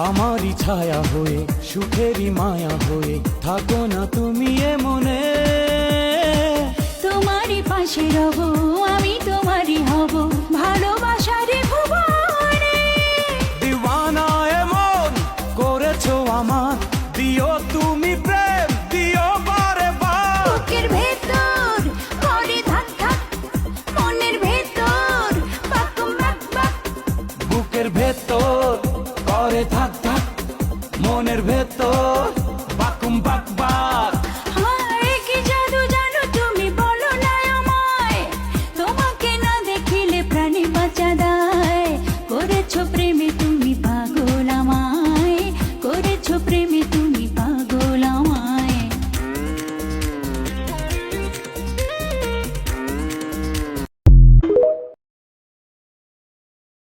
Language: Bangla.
আমারই ছায়া হয়ে সুখেরই মায়া হয়ে থাকো না তুমি এ মনে। তোমারই পাশে রব, আমি তোমারই হব, ভালোবাসার ভুবনে। দিওয়ানা এমন করেছো আমার, দিও তুমি প্রেম, দিও বারে বার। বুকের ভেতর করে ধাক ধাক, মনের ভেতর বাক বাক বাক। বুকের ভেতর করে থাক